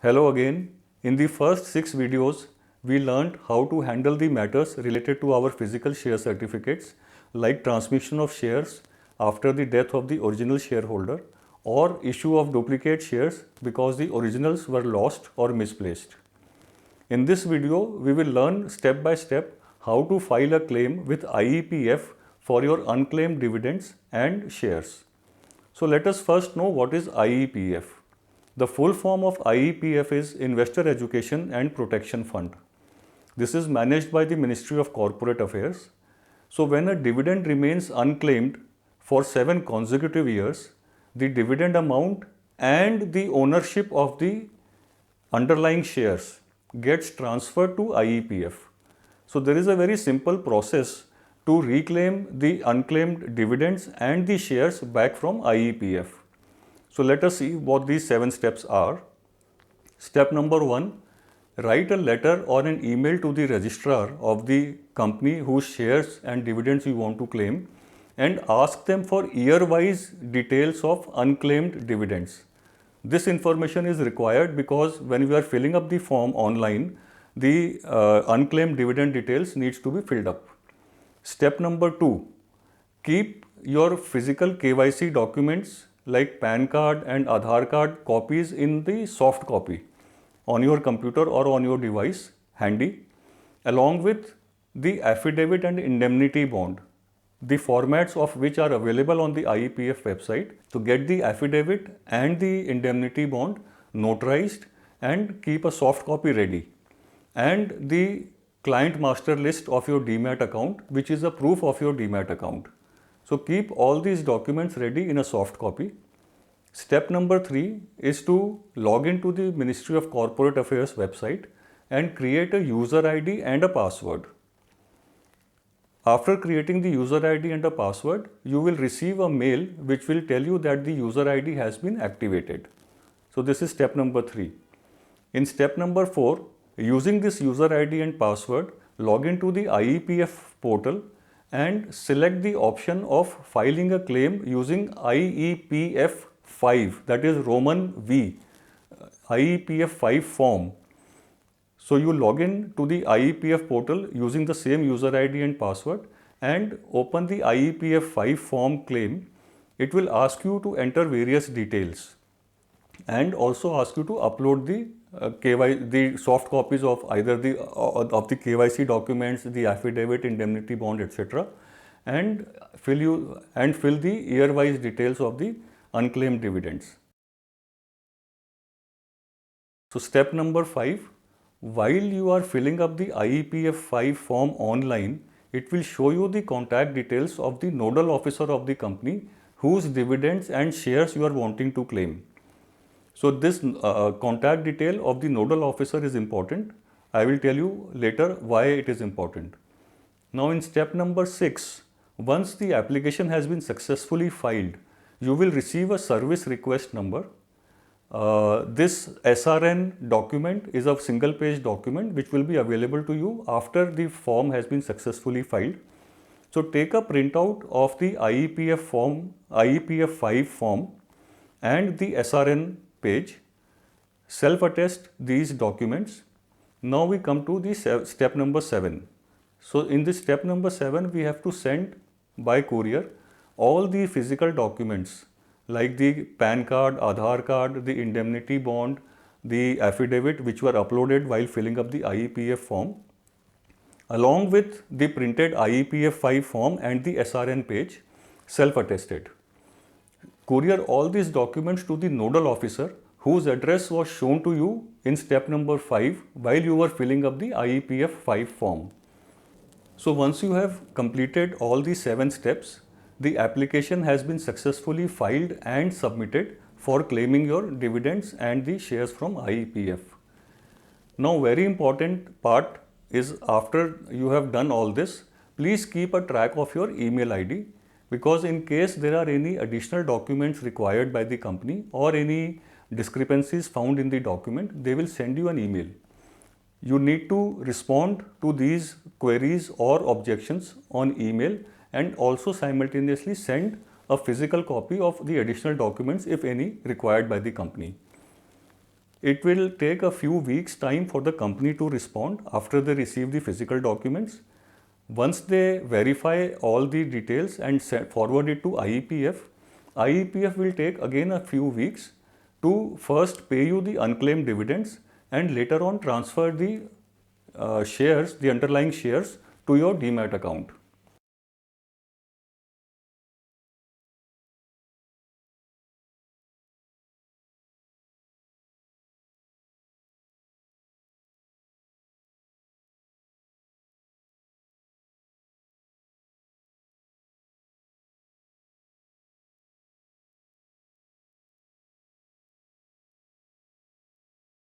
Hello again. In the first 6 videos, we learned how to handle the matters related to our physical share certificates like transmission of shares after the death of the original shareholder or issue of duplicate shares because the originals were lost or misplaced. In this video, we will learn step by step how to file a claim with IEPF for your unclaimed dividends and shares. So let us first know what is IEPF. The full form of IEPF is Investor Education and Protection Fund. This is managed by the Ministry of Corporate Affairs. So when a dividend remains unclaimed for 7 consecutive years, the dividend amount and the ownership of the underlying shares gets transferred to IEPF. So there is a very simple process to reclaim the unclaimed dividends and the shares back from IEPF. So let us see what these 7 steps are. Step number 1, write a letter or an email to the registrar of the company whose shares and dividends you want to claim and ask them for year-wise details of unclaimed dividends. This information is required because when we are filling up the form online, the unclaimed dividend details needs to be filled up. Step number 2, keep your physical KYC documents like PAN card and Aadhaar card copies in the soft copy on your computer or on your device handy, along with the affidavit and indemnity bond, the formats of which are available on the IEPF website. To get the affidavit and the indemnity bond notarized and keep a soft copy ready, and the client master list of your DMAT account, which is a proof of your DMAT account. So keep all these documents ready in a soft copy. Step number 3 is to log into the Ministry of Corporate Affairs website and create a user ID and a password. After creating the user ID and a password, you will receive a mail which will tell you that the user ID has been activated. So this is step number 3. In step number 4, using this user ID and password, log into the IEPF portal and select the option of filing a claim using IEPF 5, that is Roman V, IEPF 5 form. So you log in to the IEPF portal using the same user ID and password and open the IEPF 5 form claim. It will ask you to enter various details and also ask you to upload the soft copies of either the KYC documents, the affidavit, indemnity bond, etc., and fill the year-wise details of the unclaimed dividends. So step number 5, while you are filling up the IEPF 5 form online, it will show you the contact details of the nodal officer of the company whose dividends and shares you are wanting to claim. So this contact detail of the nodal officer is important. I will tell you later why it is important. Now in step number 6, once the application has been successfully filed, you will receive a service request number. This SRN document is a single page document which will be available to you after the form has been successfully filed. So take a printout of the IEPF 5 form and the SRN page, self-attest these documents. Now we come to the step number 7. So in this step number 7, we have to send by courier all the physical documents like the PAN card, Aadhaar card, the indemnity bond, the affidavit which were uploaded while filling up the IEPF form, along with the printed IEPF 5 form and the SRN page, self-attested. Courier all these documents to the nodal officer whose address was shown to you in step number 5 while you were filling up the IEPF 5 form. So once you have completed all the 7 steps, the application has been successfully filed and submitted for claiming your dividends and the shares from IEPF. Now very important part is, after you have done all this, please keep a track of your email ID, because in case there are any additional documents required by the company or any discrepancies found in the document, they will send you an email. You need to respond to these queries or objections on email and also simultaneously send a physical copy of the additional documents, if any, required by the company. It will take a few weeks time for the company to respond after they receive the physical documents. Once they verify all the details and forward it to IEPF, IEPF will take again a few weeks to first pay you the unclaimed dividends and later on transfer the shares, the underlying shares to your demat account.